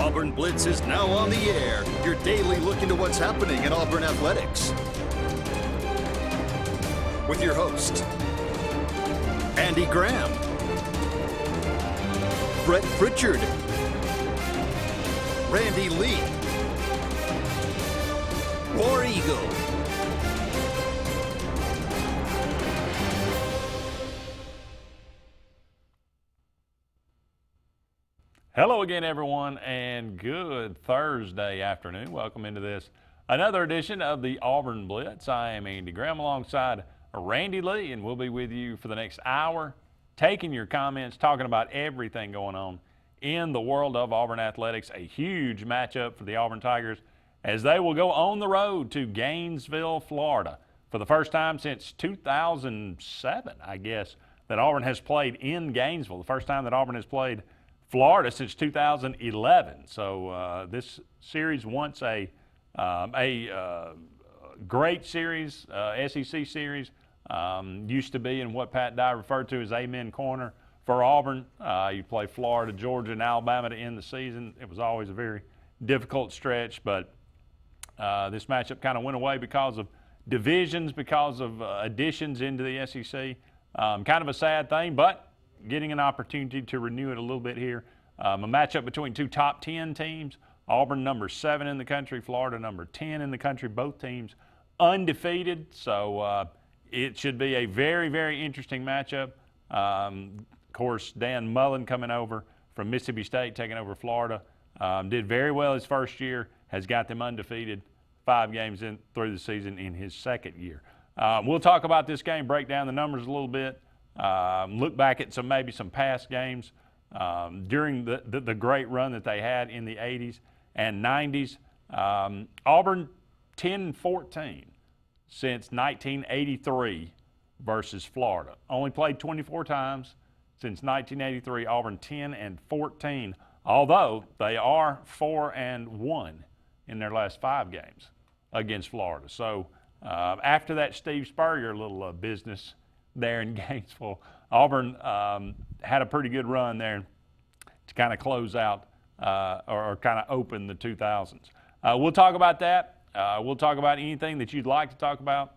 Auburn Blitz is now on the air, your daily look into what's happening in Auburn athletics. With your host, Andy Graham, Brett Pritchard, Randy Lee, War Eagle. Hello again, everyone, and good Thursday afternoon. Welcome into this another edition of the Auburn Blitz. I am Andy Graham alongside Randy Lee, and we'll be with you for the next hour, taking your comments, talking about everything going on in the world of Auburn athletics. A huge matchup for the Auburn Tigers as they will go on the road to Gainesville, Florida, for the first time since 2007, I guess, that Auburn has played in Gainesville. The first time that Auburn has played Florida since 2011. So this series, once a great series, SEC series, used to be in what Pat Dye referred to as Amen Corner for Auburn. You play Florida, Georgia, and Alabama to end the season. It was always a very difficult stretch, but this matchup kind of went away because of divisions, because of additions into the SEC. Kind of a sad thing, but getting an opportunity to renew it a little bit here. A matchup between two top 10 teams. Auburn number 7 in the country, Florida number 10 in the country. Both teams undefeated, so it should be a very, very interesting matchup. Of course, Dan Mullen coming over from Mississippi State, taking over Florida. Did very well his first year, has got them undefeated 5 games in through the season in his second year. We'll talk about this game, break down the numbers a little bit. Look back at maybe some past games during the great run that they had in the 80s and 90s. Auburn 10-14 since 1983 versus Florida. Only played 24 times since 1983. Auburn 10-14, although they are 4-1 in their last 5 games against Florida. So after that Steve Spurrier little business there in Gainesville, Auburn had a pretty good run there to kind of close out or kind of open the 2000s. We'll talk about that. We'll talk about anything that you'd like to talk about,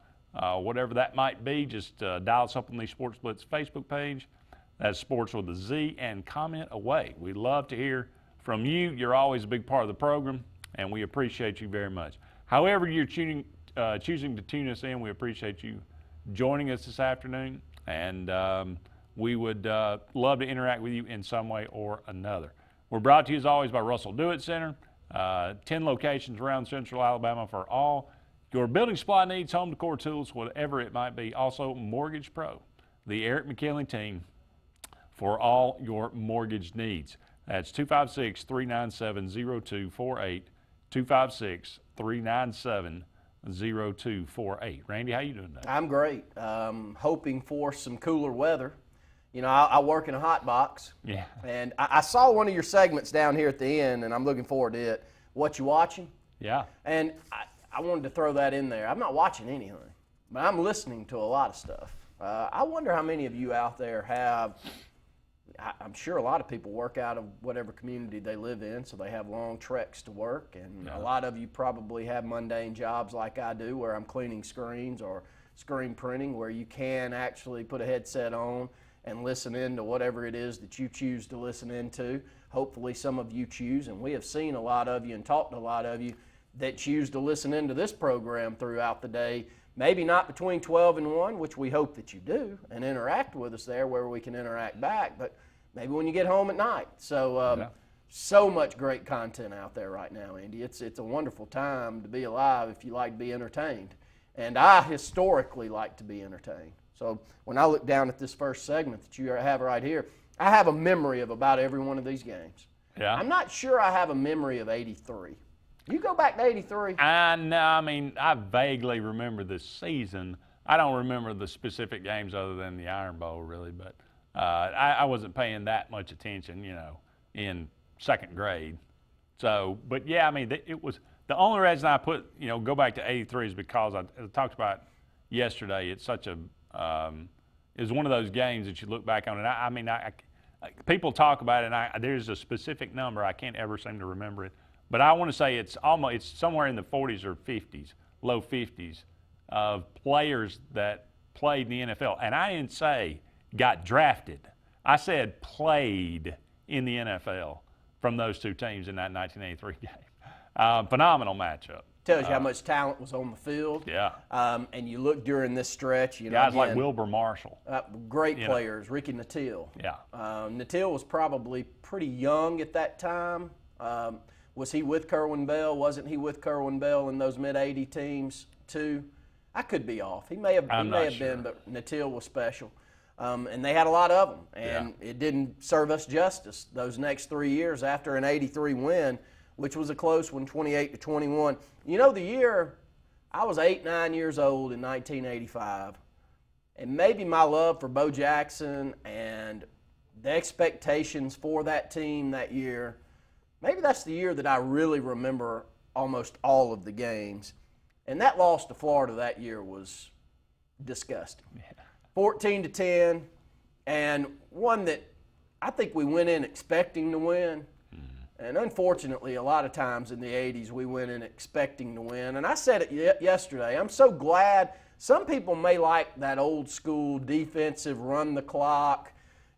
whatever that might be. Just dial us up on the Sports Blitz Facebook page. That's Sports with a Z, and comment away. We love to hear from you. You're always a big part of the program, and we appreciate you very much. However you're choosing to tune us in, we appreciate you joining us this afternoon, and we would love to interact with you in some way or another. We're brought to you as always by Russell Do-It Center, 10 locations around Central Alabama for all your building supply needs, home decor tools, whatever it might be. Also Mortgage Pro, the Eric McKinley team for all your mortgage needs. That's 256-397-0248, 256-397-0248. Randy, how you doing today? I'm great. Hoping for some cooler weather. You know, I work in a hot box. Yeah. And I saw one of your segments down here at the end, and I'm looking forward to it. What you watching? Yeah. And I wanted to throw that in there. I'm not watching anything, but I'm listening to a lot of stuff. I wonder how many of you out there have, I'm sure a lot of people work out of whatever community they live in, so they have long treks to work, and a lot of you probably have mundane jobs like I do, where I'm cleaning screens or screen printing, where you can actually put a headset on and listen in to whatever it is that you choose to listen into. Hopefully some of you choose, and we have seen a lot of you and talked to a lot of you that choose to listen into this program throughout the day, maybe not between 12 and 1, which we hope that you do, and interact with us there where we can interact back, but maybe when you get home at night. So so much great content out there right now, Andy. It's a wonderful time to be alive if you like to be entertained. And I historically like to be entertained. So when I look down at this first segment that you have right here, I have a memory of about every one of these games. Yeah. I'm not sure I have a memory of 83. You go back to 83? No, I mean, I vaguely remember this season. I don't remember the specific games other than the Iron Bowl, really, but I wasn't paying that much attention, you know, in second grade. So, but yeah, I mean, it was the only reason I go back to 83 is because I talked about yesterday. It's such a, it was one of those games that you look back on, and I people talk about it, and there's a specific number. I can't ever seem to remember it. But I want to say it's somewhere in the 40s or 50s, low 50s, of players that played in the NFL. And I didn't say got drafted. I said played in the NFL from those two teams in that 1983 game. Phenomenal matchup. Tells you how much talent was on the field. Yeah. And you look during this stretch, guys again, like Wilbur Marshall. Great players. Ricky Nattil. Yeah. Nattil was probably pretty young at that time. Was he with Kerwin Bell? Wasn't he with Kerwin Bell in those mid-'80 teams too? I could be off. He may have been, but Nattil was special. And they had a lot of them, and it didn't serve us justice those next 3 years after an 83 win, which was a close one, 28-21. You know, the year I was 8, 9 years old in 1985, and maybe my love for Bo Jackson and the expectations for that team that year, maybe that's the year that I really remember almost all of the games. And that loss to Florida that year was disgusting. 14-10, and one that I think we went in expecting to win. And unfortunately, a lot of times in the 80s, we went in expecting to win. And I said it yesterday. I'm so glad. Some people may like that old school defensive run the clock,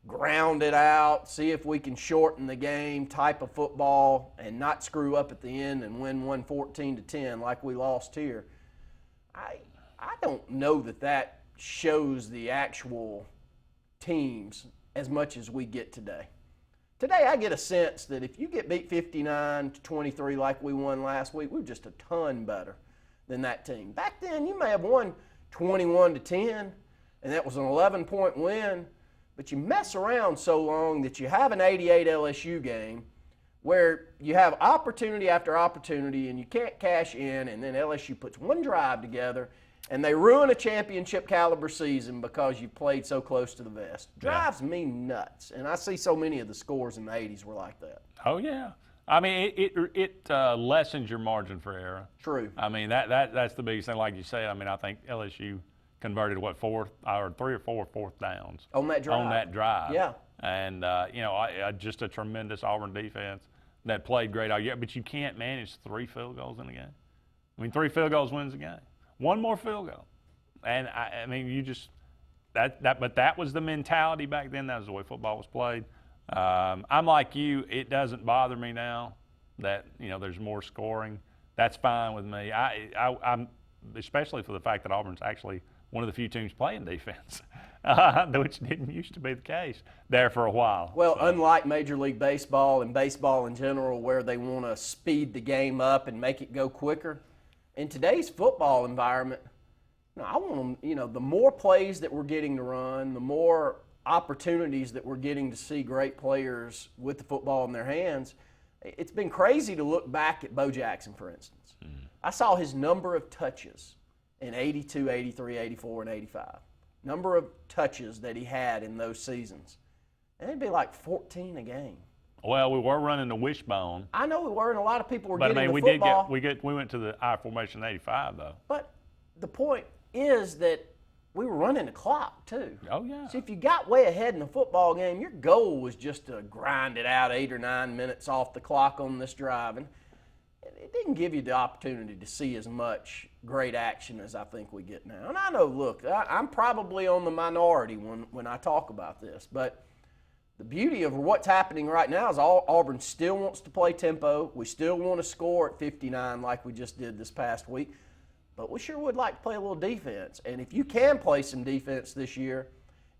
ground it out, see if we can shorten the game type of football and not screw up at the end and win 14-10 like we lost here. I don't know that shows the actual teams as much as we get today. Today, I get a sense that if you get beat 59-23 like we won last week, we're just a ton better than that team. Back then, you may have won 21-10, and that was an 11-point win, but you mess around so long that you have an 88 LSU game where you have opportunity after opportunity and you can't cash in, and then LSU puts one drive together and they ruin a championship caliber season because you played so close to the vest. Drives me nuts. And I see so many of the scores in the 80s were like that. Oh, yeah. I mean, it lessens your margin for error. True. I mean, that's the biggest thing. Like you said, I mean, I think LSU converted, 3 or 4 fourth downs. On that drive. Yeah. And, just a tremendous Auburn defense that played great all year. But you can't manage 3 field goals in a game. I mean, 3 field goals wins a game. One more field goal. And, I mean, you just but that was the mentality back then. That was the way football was played. I'm like you. It doesn't bother me now that, there's more scoring. That's fine with me. I'm especially for the fact that Auburn's actually one of the few teams playing defense, which didn't used to be the case there for a while. Well, unlike Major League Baseball and baseball in general, where they want to speed the game up and make it go quicker, in today's football environment, I want them, the more plays that we're getting to run, the more opportunities that we're getting to see great players with the football in their hands. It's been crazy to look back at Bo Jackson, for instance. I saw his number of touches in 82, 83, 84, and 85. Number of touches that he had in those seasons. And it'd be like 14 a game. Well, we were running the wishbone. I know we were, and a lot of people were getting the we football. we went to the I formation in 85, though. But the point is that we were running the clock, too. Oh, yeah. So if you got way ahead in the football game, your goal was just to grind it out 8 or 9 minutes off the clock on this drive. And it didn't give you the opportunity to see as much great action as I think we get now. And I know, look, I'm probably on the minority when I talk about this, but the beauty of what's happening right now is Auburn still wants to play tempo. We still want to score at 59 like we just did this past week. But we sure would like to play a little defense. And if you can play some defense this year,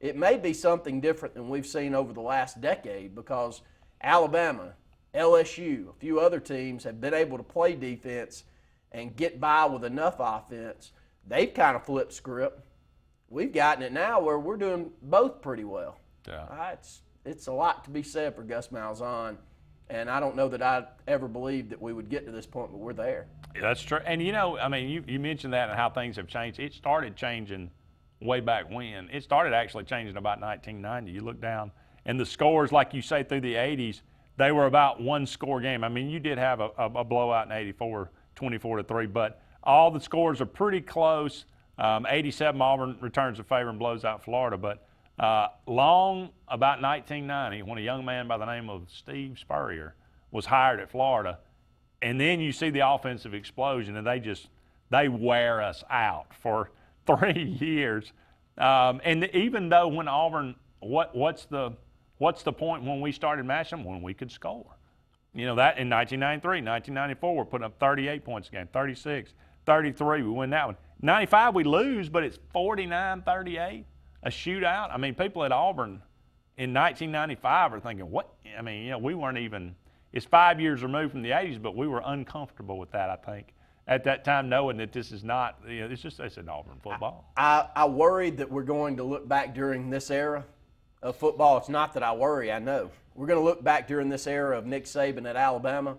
it may be something different than we've seen over the last decade, because Alabama, LSU, a few other teams have been able to play defense and get by with enough offense. They've kind of flipped script. We've gotten it now where we're doing both pretty well. Yeah. It's a lot to be said for Gus Malzahn, and I don't know that I ever believed that we would get to this point, but we're there. Yeah, that's true. And, you mentioned that and how things have changed. It started changing way back when. It started actually changing about 1990. You look down, and the scores, like you say, through the 80s, they were about one-score game. I mean, you did have a blowout in 84, 24-3, but all the scores are pretty close. 87, Auburn returns the favor and blows out Florida, but Long about 1990, when a young man by the name of Steve Spurrier was hired at Florida, and then you see the offensive explosion, and they wear us out for 3 years. And even though when Auburn, what's the point when we started matching them? When we could score. You know, that in 1993, 1994, we're putting up 38 points a game, 36, 33, we win that one. 95, we lose, but it's 49-38, a shootout. I mean, people at Auburn in 1995 are thinking, what? I mean, you know, we weren't even, it's 5 years removed from the 80s, but we were uncomfortable with that, I think, at that time, knowing that this is not, you know, it's an Auburn football. I worried that we're going to look back during this era of football. It's not that I worry, I know. We're going to look back during this era of Nick Saban at Alabama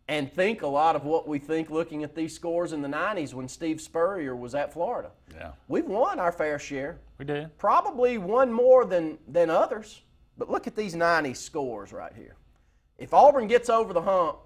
and think a lot of what we think looking at these scores in the 90s when Steve Spurrier was at Florida. Yeah. We've won our fair share. We did. Probably one more than others. But look at these 90s scores right here. If Auburn gets over the hump,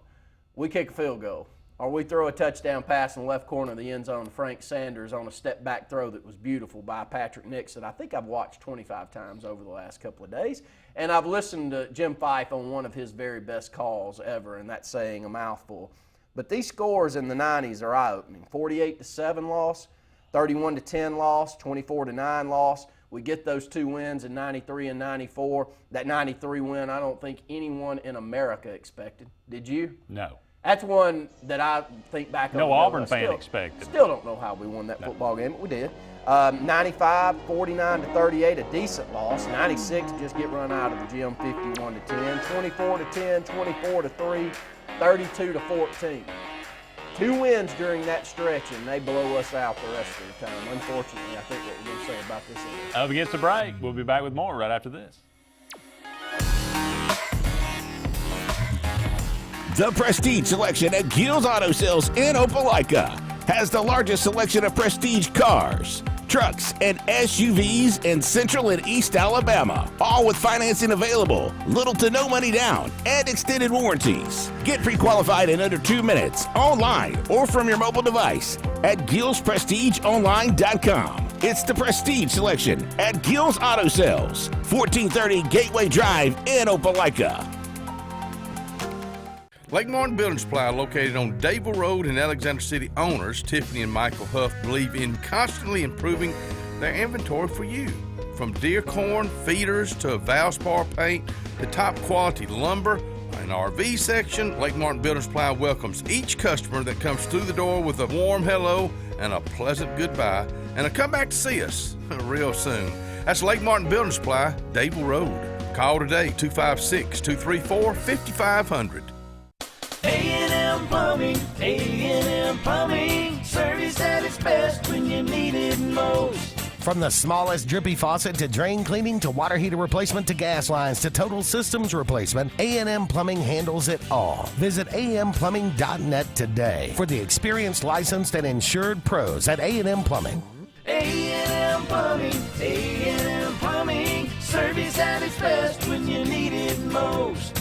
we kick a field goal. Or we throw a touchdown pass in the left corner of the end zone to Frank Sanders on a step-back throw that was beautiful by Patrick Nixon. I think I've watched 25 times over the last couple of days. And I've listened to Jim Fife on one of his very best calls ever, and that's saying a mouthful. But these scores in the 90s are eye-opening. 48-7 loss, 31-10 loss, 24-9 loss. We get those two wins in 93 and 94. That 93 win, I don't think anyone in America expected. Did you? No. That's one that I think back on. No Auburn fan expected. Still don't know how we won that football game, but we did. 95, 49-38, a decent loss. 96, just get run out of the gym, 51-10. 24-10, 24-3, 32-14. 2 wins during that stretch, and they blow us out the rest of the time. Unfortunately, I think what we're going to say about this is. Up against the break. We'll be back with more right after this. The Prestige Selection at Gill's Auto Sales in Opelika has the largest selection of prestige cars, trucks, and SUVs in Central and East Alabama, all with financing available, little to no money down, and extended warranties. Get pre-qualified in under 2 minutes, online or from your mobile device at GillsPrestigeOnline.com. It's the Prestige Selection at Gill's Auto Sales, 1430 Gateway Drive in Opelika. Lake Martin Building Supply, located on Dable Road in Alexander City. Owners Tiffany and Michael Huff believe in constantly improving their inventory for you. From deer corn, feeders, to Valspar paint, to top quality lumber and RV section, Lake Martin Building Supply welcomes each customer that comes through the door with a warm hello and a pleasant goodbye, and a come back to see us real soon. That's Lake Martin Building Supply, Dable Road. Call today, 256-234-5500. A&M Plumbing, A&M Plumbing, service at its best when you need it most. From the smallest drippy faucet to drain cleaning to water heater replacement to gas lines to total systems replacement, A&M Plumbing handles it all. Visit amplumbing.net today for the experienced, licensed, and insured pros at A&M Plumbing. A&M Plumbing, A&M Plumbing, service at its best when you need it most.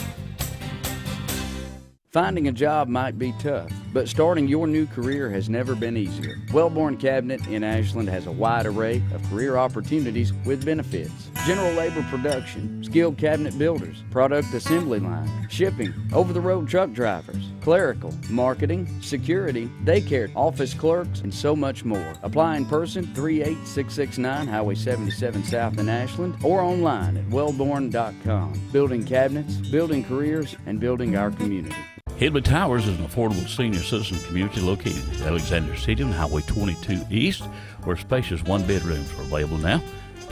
Finding a job might be tough, but starting your new career has never been easier. Wellborn Cabinet in Ashland has a wide array of career opportunities with benefits. General labor production, skilled cabinet builders, product assembly line, shipping, over-the-road truck drivers, clerical, marketing, security, daycare, office clerks, and so much more. Apply in person, 38669 Highway 77 South in Ashland, or online at wellborn.com. Building cabinets, building careers, and building our community. Hillby Towers is an affordable senior citizen community located in Alexander City on Highway 22 East, where spacious one-bedrooms are available now.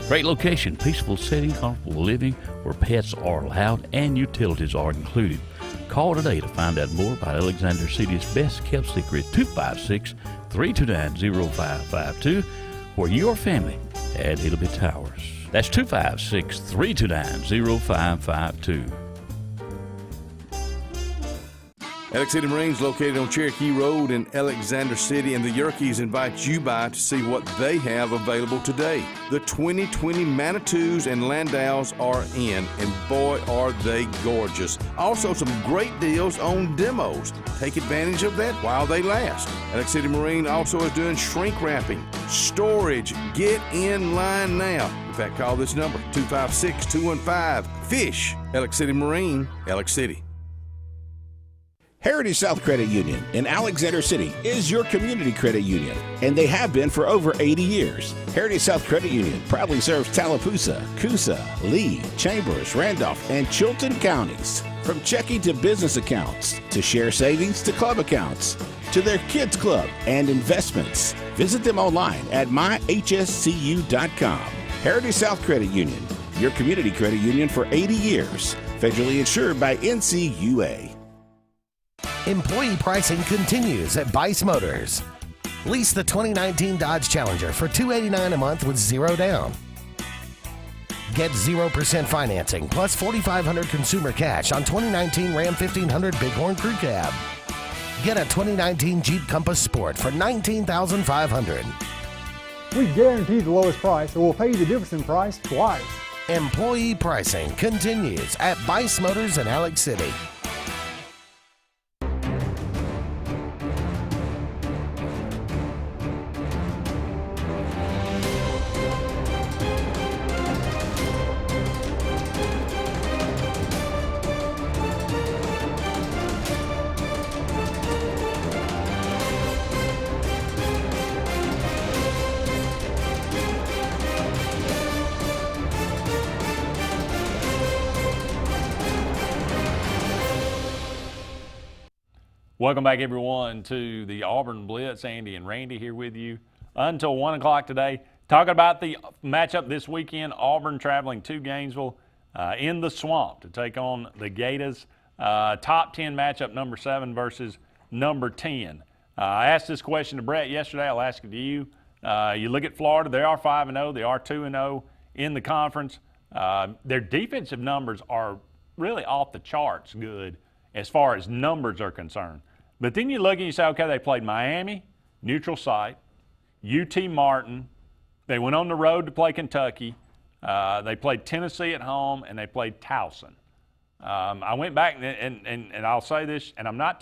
Great location, peaceful setting, comfortable living, where pets are allowed and utilities are included. Call today to find out more about Alexander City's best-kept secret, 256-329-0552, for your family at Hillby Towers. That's 256-329-0552. Alex City Marines, located on Cherokee Road in Alexander City, and the Yerkes invite you by to see what they have available today. The 2020 Manitous and Landaus are in, and boy, are they gorgeous. Also, some great deals on demos. Take advantage of that while they last. Alex City Marine also is doing shrink wrapping, storage. Get in line now. fact, call this number, 256-215-FISH. Alex City Marine, Alex City. Heritage South Credit Union in Alexander City is your community credit union, and they have been for over 80 years. Heritage South Credit Union proudly serves Tallapoosa, Coosa, Lee, Chambers, Randolph, and Chilton counties. From checking to business accounts, to share savings to club accounts, to their kids club and investments. Visit them online at myhscu.com. Heritage South Credit Union, your community credit union for 80 years. Federally insured by NCUA. Employee pricing continues at Bice Motors. Lease the 2019 Dodge Challenger for $289 a month with 0 down. Get 0% financing plus $4,500 consumer cash on 2019 Ram 1500 Bighorn Crew Cab. Get a 2019 Jeep Compass Sport for $19,500. We guarantee the lowest price, or we'll pay you the difference in price twice. Employee pricing continues at Bice Motors in Alex City. Welcome back, everyone, to the Auburn Blitz. Andy and Randy here with you until 1 o'clock today. Talking about the matchup this weekend, Auburn traveling to Gainesville in the Swamp to take on the Gators. Top 10 matchup, number 7 versus number 10. I asked this question to Brett yesterday. I'll ask it to you. You look at Florida, they are 5-0. They are 2-0 in the conference. Their defensive numbers are really off the charts good as far as numbers are concerned. But then you look and you say, okay, they played Miami, neutral site, UT Martin. They went on the road to play Kentucky. They played Tennessee at home, and they played Towson. I went back, and I'll say this, and I'm not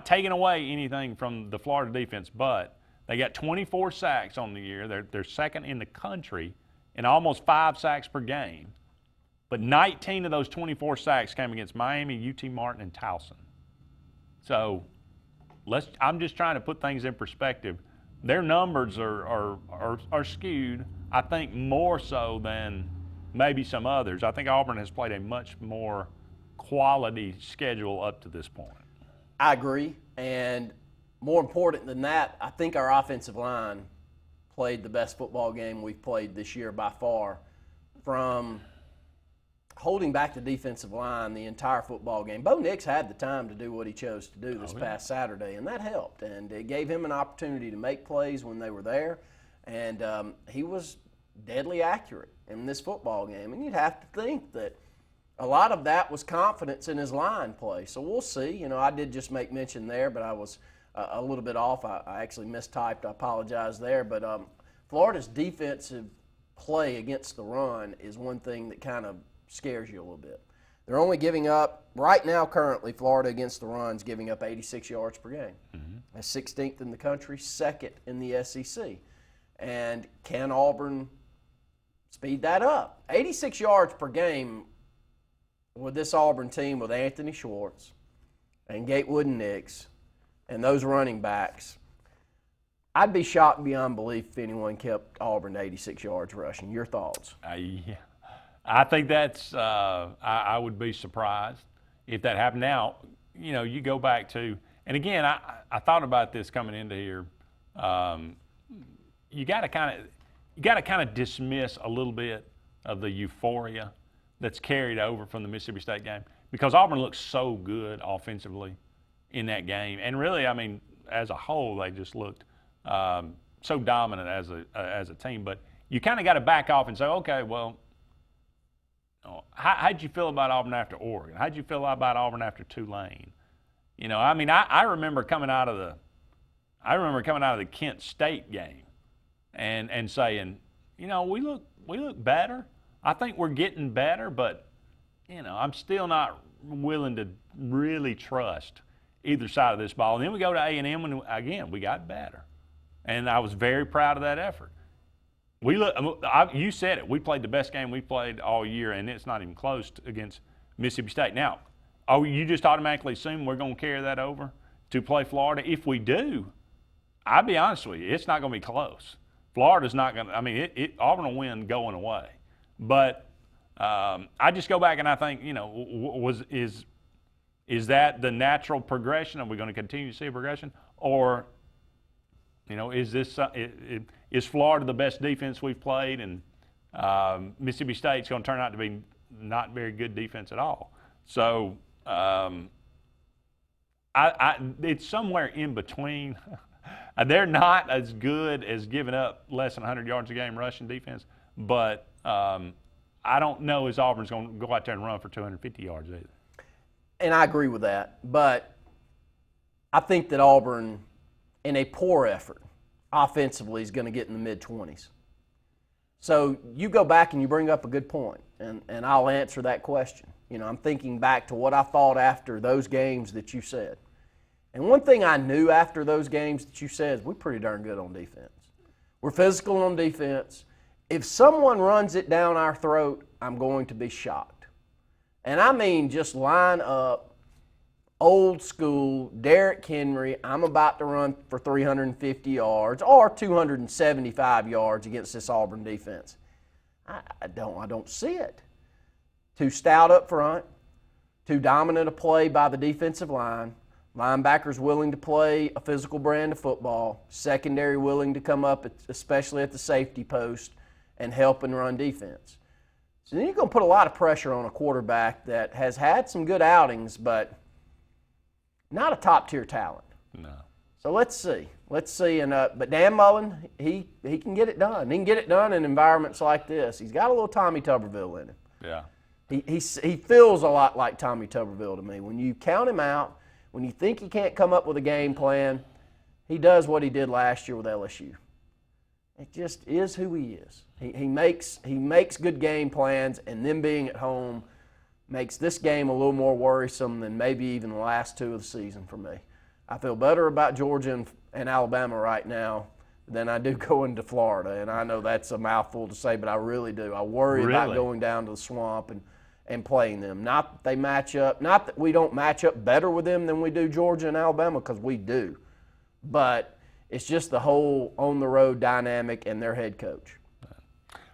taking away anything from the Florida defense, but they got 24 sacks on the year. They're second in the country in almost 5 sacks per game. But 19 of those 24 sacks came against Miami, UT Martin, and Towson. So I'm just trying to put things in perspective. Their numbers are skewed, I think, more so than maybe some others. I think Auburn has played a much more quality schedule up to this point. I agree. And more important than that, I think our offensive line played the best football game we've played this year by far. From holding back the defensive line the entire football game. Bo Nix had the time to do what he chose to do this past Saturday, and that helped. And it gave him an opportunity to make plays when they were there. And he was deadly accurate in this football game. And you'd have to think that a lot of that was confidence in his line play. So we'll see. You know, I did just make mention there, but I was a little bit off. I actually mistyped. I apologize there. But Florida's defensive play against the run is one thing that kind of scares you a little bit. They're only giving up, right now currently, Florida against the run's giving up 86 yards per game. That's 16th in the country, 2nd in the SEC. And can Auburn speed that up? 86 yards per game with this Auburn team with Anthony Schwartz and Gatewood and Nix and those running backs. I'd be shocked beyond belief if anyone kept Auburn to 86 yards rushing. Your thoughts? Yeah. I think that's I would be surprised if that happened. Now, you know, you go back to, and again, I thought about this coming into here. You got to kind of dismiss a little bit of the euphoria that's carried over from the Mississippi State game, because Auburn looked so good offensively in that game, and really, I mean, as a whole, they just looked so dominant as a team. But you kind of got to back off and say, okay, well, how'd you feel about Auburn after Oregon? How'd you feel about Auburn after Tulane? You know, I mean, I remember coming out of the Kent State game and saying, you know, we look better. I think we're getting better, but you know, I'm still not willing to really trust either side of this ball. And then we go to A&M, and again, we got better, and I was very proud of that effort. You said it. We played the best game we played all year, and it's not even close against Mississippi State. Now, you just automatically assume we're going to carry that over to play Florida? If we do, I'll be honest with you, it's not going to be close. Florida's not going to. I mean, Auburn will win going away. But I just go back and I think, is that the natural progression? Are we going to continue to see a progression, or is Florida the best defense we've played, and Mississippi State's going to turn out to be not very good defense at all? So it's somewhere in between. They're not as good as giving up less than 100 yards a game rushing defense, but I don't know as Auburn's going to go out there and run for 250 yards either. And I agree with that, but I think that Auburn, in a poor effort, offensively is going to get in the mid-20s. So you go back and you bring up a good point, and I'll answer that question. I'm thinking back to what I thought after those games that you said. And one thing I knew after those games that you said is we're pretty darn good on defense. We're physical on defense. If someone runs it down our throat, I'm going to be shocked. And I mean just line up, old school, Derrick Henry, I'm about to run for 350 yards or 275 yards against this Auburn defense. I don't see it. Too stout up front, too dominant a play by the defensive line, linebackers willing to play a physical brand of football, secondary willing to come up, especially at the safety post, and help and run defense. So then you're going to put a lot of pressure on a quarterback that has had some good outings, but not a top-tier talent. No. So let's see. But Dan Mullen, he can get it done. He can get it done in environments like this. He's got a little Tommy Tuberville in him. Yeah. He feels a lot like Tommy Tuberville to me. When you count him out, when you think he can't come up with a game plan, he does what he did last year with LSU. It just is who he is. He makes good game plans, and them being at home makes this game a little more worrisome than maybe even the last two of the season for me. I feel better about Georgia and Alabama right now than I do going to Florida, and I know that's a mouthful to say, but I really do. I worry about going down to the swamp and playing them. Not that we don't match up better with them than we do Georgia and Alabama, because we do. But it's just the whole on-the-road dynamic and their head coach.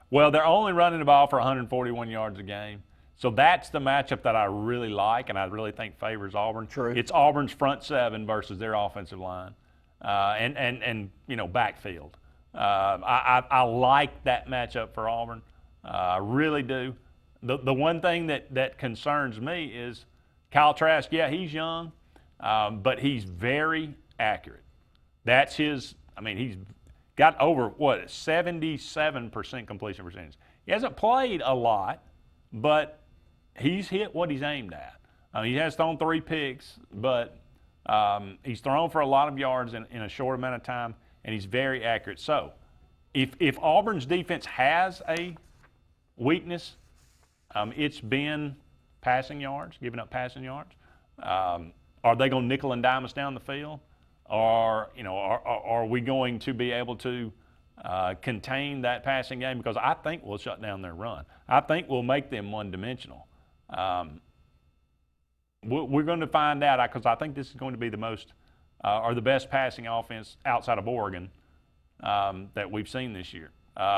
Well, they're only running the ball for 141 yards a game. So that's the matchup that I really like and I really think favors Auburn. True. It's Auburn's front seven versus their offensive line and backfield. I like that matchup for Auburn. I really do. The one thing that concerns me is Kyle Trask. Yeah, he's young, but he's very accurate. That's his – he's got over, 77% completion percentage. He hasn't played a lot, but he's hit what he's aimed at. He has thrown 3 picks, but he's thrown for a lot of yards in a short amount of time, and he's very accurate. So if Auburn's defense has a weakness, it's been passing yards, giving up passing yards. Are they going to nickel and dime us down the field? Or, are we going to be able to contain that passing game? Because I think we'll shut down their run. I think we'll make them one-dimensional. We're going to find out, because I think this is going to be the most or the best passing offense outside of Oregon that we've seen this year.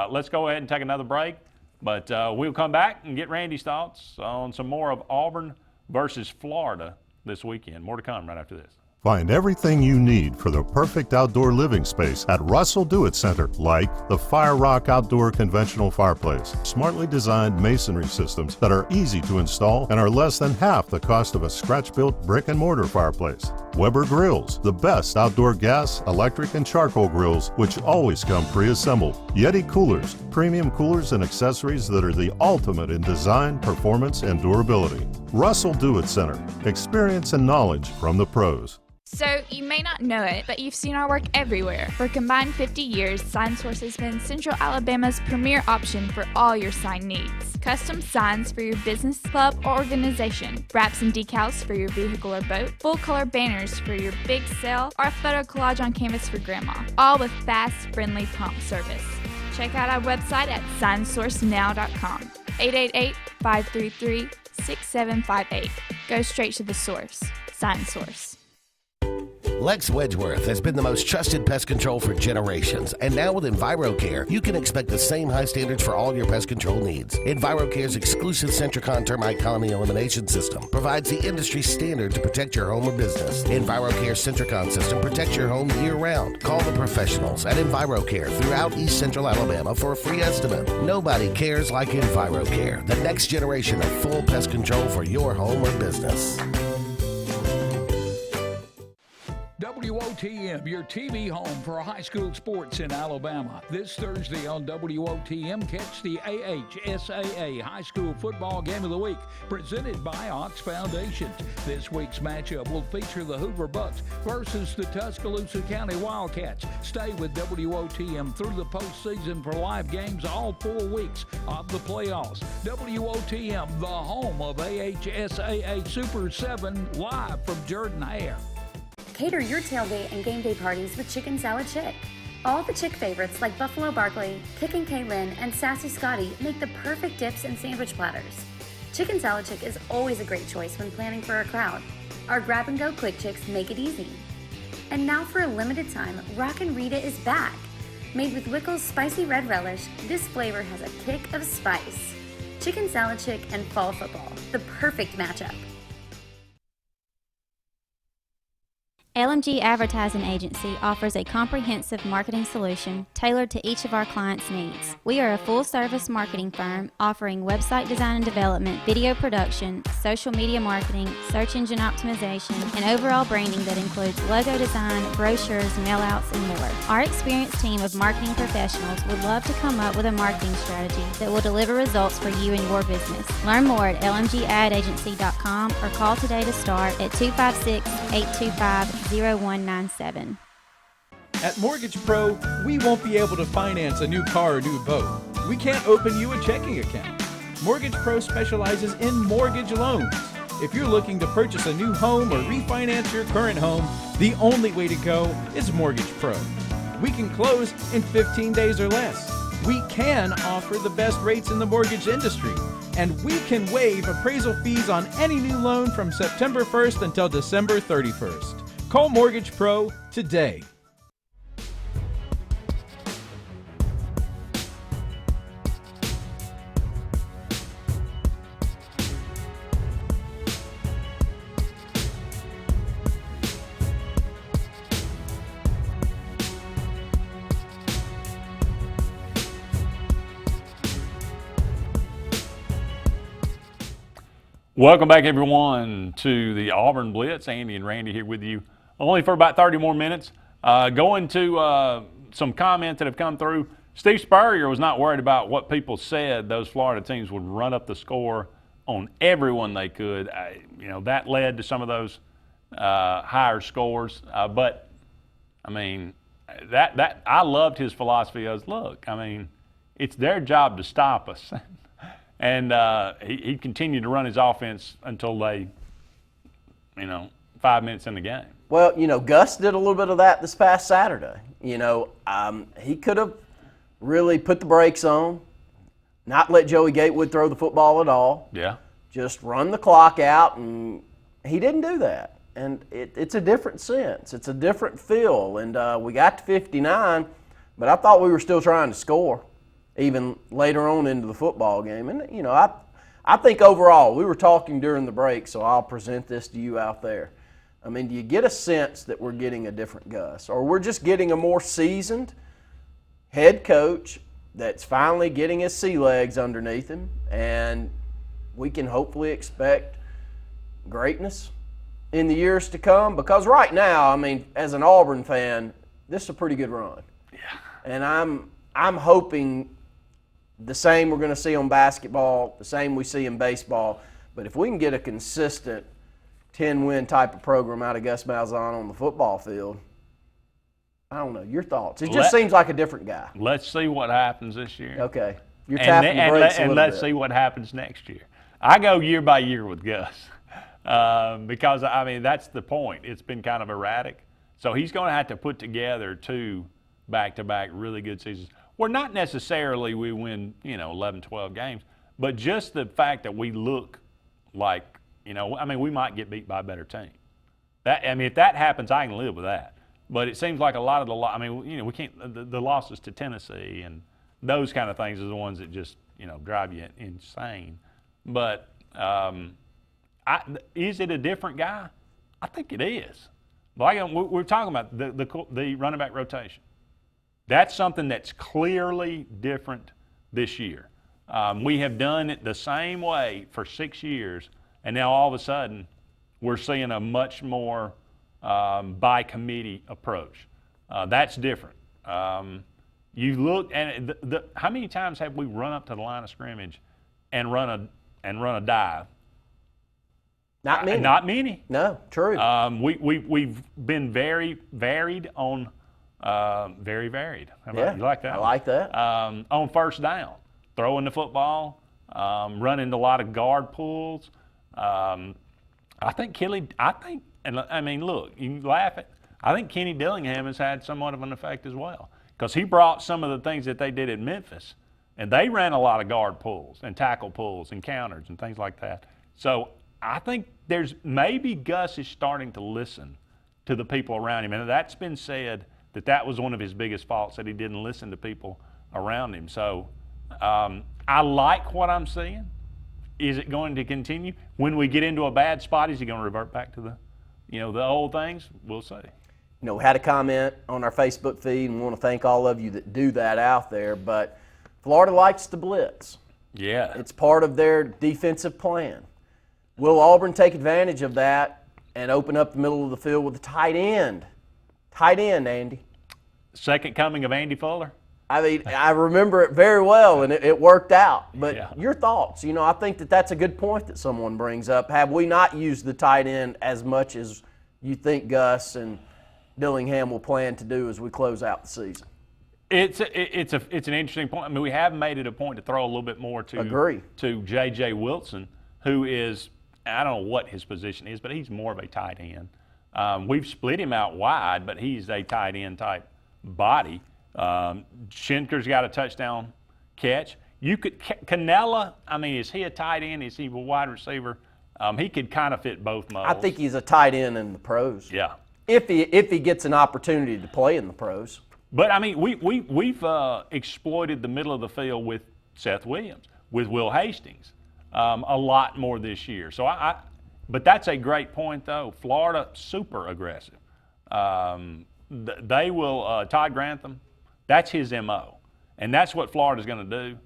Let's go ahead and take another break, but we'll come back and get Randy's thoughts on some more of Auburn versus Florida this weekend. More to come right after this. Find everything you need for the perfect outdoor living space at Russell Do-It Center, like the Fire Rock Outdoor Conventional Fireplace. Smartly designed masonry systems that are easy to install and are less than half the cost of a scratch-built brick and mortar fireplace. Weber Grills, the best outdoor gas, electric, and charcoal grills, which always come pre-assembled. Yeti Coolers, premium coolers and accessories that are the ultimate in design, performance, and durability. Russell Do-It Center, experience and knowledge from the pros. So, you may not know it, but you've seen our work everywhere. For a combined 50 years, SignSource has been Central Alabama's premier option for all your sign needs. Custom signs for your business, club, or organization. Wraps and decals for your vehicle or boat. Full-color banners for your big sale, or a photo collage on canvas for grandma. All with fast, friendly, prompt service. Check out our website at signsourcenow.com. 888-533-6758. Go straight to the source. SignSource. Lex Wedgeworth has been the most trusted pest control for generations, and now with EnviroCare, you can expect the same high standards for all your pest control needs. EnviroCare's exclusive Centricon termite colony elimination system provides the industry standard to protect your home or business. EnviroCare's Centricon system protects your home year-round. Call the professionals at EnviroCare throughout East Central Alabama for a free estimate. Nobody cares like EnviroCare, the next generation of full pest control for your home or business. WOTM, your TV home for high school sports in Alabama. This Thursday on WOTM, catch the AHSAA High School Football Game of the Week, presented by Ox Foundations. This week's matchup will feature the Hoover Bucks versus the Tuscaloosa County Wildcats. Stay with WOTM through the postseason for live games all 4 weeks of the playoffs. WOTM, the home of AHSAA Super 7, live from Jordan Hare. Cater your tailgate and game day parties with Chicken Salad Chick. All the Chick favorites like Buffalo Barkley, Kickin' Kaylin, and Sassy Scotty make the perfect dips and sandwich platters. Chicken Salad Chick is always a great choice when planning for a crowd. Our grab-and-go quick chicks make it easy. And now for a limited time, Rockin' Rita is back. Made with Wickles spicy red relish, this flavor has a kick of spice. Chicken Salad Chick and fall football, the perfect matchup. LMG Advertising Agency offers a comprehensive marketing solution tailored to each of our clients' needs. We are a full-service marketing firm offering website design and development, video production, social media marketing, search engine optimization, and overall branding that includes logo design, brochures, mailouts, and more. Our experienced team of marketing professionals would love to come up with a marketing strategy that will deliver results for you and your business. Learn more at lmgadagency.com or call today to start at 256-825-0197. At Mortgage Pro, we won't be able to finance a new car or new boat. We can't open you a checking account. Mortgage Pro specializes in mortgage loans. If you're looking to purchase a new home or refinance your current home, the only way to go is Mortgage Pro. We can close in 15 days or less. We can offer the best rates in the mortgage industry. And we can waive appraisal fees on any new loan from September 1st until December 31st. Call Mortgage Pro today. Welcome back, everyone, to the Auburn Blitz. Andy and Randy here with you, only for about 30 more minutes. Going to some comments that have come through. Steve Spurrier was not worried about what people said. Those Florida teams would run up the score on everyone they could. That led to some of those higher scores. But I mean, that I loved his philosophy. As look, I mean, it's their job to stop us. And he continued to run his offense until they, 5 minutes in the game. Well, Gus did a little bit of that this past Saturday. He could have really put the brakes on, not let Joey Gatewood throw the football at all. Yeah. Just run the clock out, and he didn't do that. And it's a different sense. It's a different feel. And we got to 59, but I thought we were still trying to score even later on into the football game. And, I think overall, we were talking during the break, so I'll present this to you out there. I mean, do you get a sense that we're getting a different Gus? Or we're just getting a more seasoned head coach that's finally getting his sea legs underneath him, and we can hopefully expect greatness in the years to come? Because right now, I mean, as an Auburn fan, this is a pretty good run. Yeah. And I'm hoping the same we're going to see on basketball, the same we see in baseball. But if we can get a consistent 10-win type of program out of Gus Malzahn on the football field, I don't know. Your thoughts? It just seems like a different guy. Let's see what happens this year. Okay. You're tapping the brakes a little bit. Let's see what happens next year. I go year by year with Gus because, I mean, that's the point. It's been kind of erratic. So he's going to have to put together 2 back-to-back really good seasons. Well, not necessarily we win, 11, 12 games, but just the fact that we look like, we might get beat by a better team. If that happens, I can live with that. But it seems like a lot of we can't, the losses to Tennessee and those kind of things are the ones that just, drive you insane. But is it a different guy? I think it is. Like we're talking about the running back rotation. That's something that's clearly different this year. We have done it the same way for 6 years, and now all of a sudden we're seeing a much more by committee approach. That's different. You look, and how many times have we run up to the line of scrimmage and run a dive? Not many. Not many. No, true. We've been very varied on, very varied. How about, you like that? I like that. On first down, throwing the football, running a lot of guard pulls. I think look, you can laugh at. I think Kenny Dillingham has had somewhat of an effect as well, because he brought some of the things that they did at Memphis, and they ran a lot of guard pulls and tackle pulls and counters and things like that. So I think maybe Gus is starting to listen to the people around him, and that's been said that was one of his biggest faults, that he didn't listen to people around him. So I like what I'm seeing. Is it going to continue? When we get into a bad spot, is he going to revert back to the old things? We'll see. We had a comment on our Facebook feed, and we want to thank all of you that do that out there, but Florida likes to blitz. Yeah. It's part of their defensive plan. Will Auburn take advantage of that and open up the middle of the field with a tight end? Tight end, Andy. Second coming of Andy Fuller? I remember it very well, and it worked out. But your thoughts? I think that's a good point that someone brings up. Have we not used the tight end as much as you think Gus and Dillingham will plan to do as we close out the season? It's an interesting point. We have made it a point to throw a little bit more to J.J. Wilson, who is, I don't know what his position is, but he's more of a tight end. We've split him out wide, but he's a tight end type body. Schenker's got a touchdown catch. Canella, is he a tight end? Is he a wide receiver? He could kind of fit both molds. I think he's a tight end in the pros. Yeah. If he gets an opportunity to play in the pros. But we've exploited the middle of the field with Seth Williams, with Will Hastings, a lot more this year. So but that's a great point though. Florida super aggressive. They will Todd Grantham. That's his MO, and that's what Florida's going to do.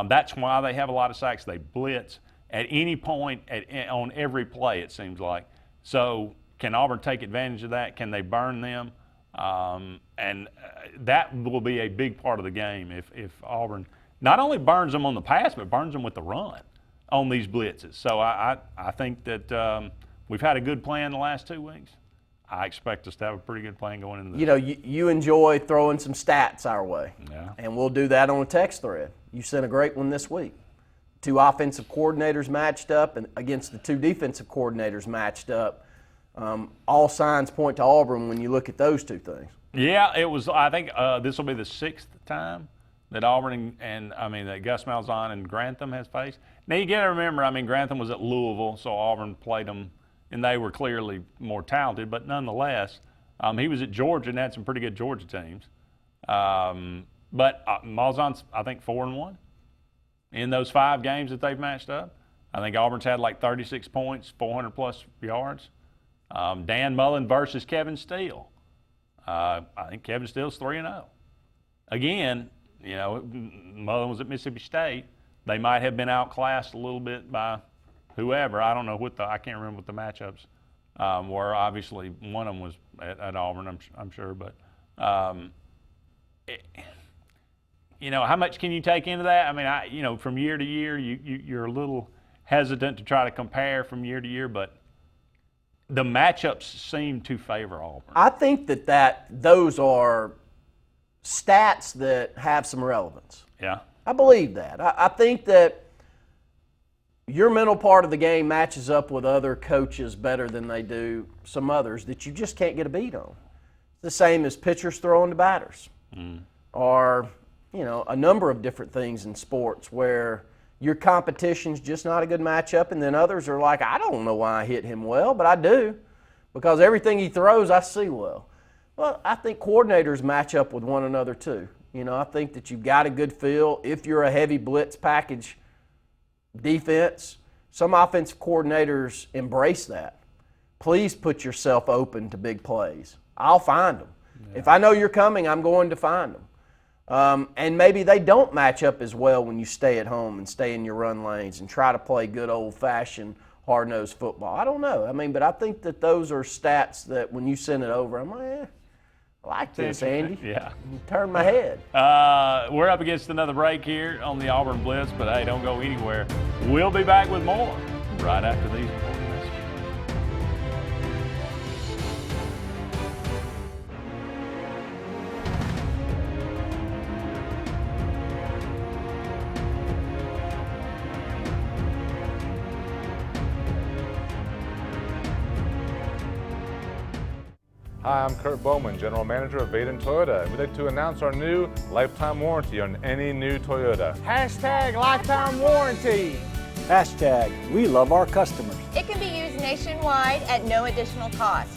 That's why they have a lot of sacks. They blitz at any point on every play, it seems like. So can Auburn take advantage of that? Can they burn them? And that will be a big part of the game if Auburn not only burns them on the pass, but burns them with the run on these blitzes. So I think that we've had a good plan the last 2 weeks. I expect us to have a pretty good plan going into this. You enjoy throwing some stats our way. Yeah. And we'll do that on a text thread. You sent a great one this week. 2 offensive coordinators matched up and against the 2 defensive coordinators matched up. All signs point to Auburn when you look at those 2 things. Yeah, it was. I think this will be the 6th time that Auburn that Gus Malzahn and Grantham has faced. Now you got to remember, Grantham was at Louisville, so Auburn played them, and they were clearly more talented. But nonetheless, he was at Georgia and had some pretty good Georgia teams. But Malzahn's, I think, 4-1 in those 5 games that they've matched up. I think Auburn's had like 36 points, 400-plus yards. Dan Mullen versus Kevin Steele. I think Kevin Steele's 3-0. Again, Mullen was at Mississippi State. They might have been outclassed a little bit by whoever. I don't know I can't remember what the matchups were. Obviously, one of them was at Auburn, I'm sure. But, how much can you take into that? From year to year, you're a little hesitant to try to compare from year to year, but the matchups seem to favor Auburn. I think that those are stats that have some relevance. Yeah. I believe that. I think that your mental part of the game matches up with other coaches better than they do some others that you just can't get a beat on. It's the same as pitchers throwing to batters. Or, a number of different things in sports where your competition's just not a good matchup, and then others are like, I don't know why I hit him well, but I do, because everything he throws I see well. Well, I think coordinators match up with one another too. I think that you've got a good feel. If you're a heavy blitz package defense, some offensive coordinators embrace that. Please put yourself open to big plays. I'll find them. Yeah. If I know you're coming, I'm going to find them. And maybe they don't match up as well when you stay at home and stay in your run lanes and try to play good old-fashioned hard-nosed football. I don't know. But I think that those are stats that when you send it over, I'm like, I like this, Andy. Yeah. Turn my head. We're up against another break here on the Auburn Blitz, but hey, don't go anywhere. We'll be back with more right after these important messages. Hi, I'm Kurt Bowman, General Manager of Vaden Toyota. We'd like to announce our new lifetime warranty on any new Toyota. Hashtag lifetime warranty. Hashtag we love our customers. It can be used nationwide at no additional cost.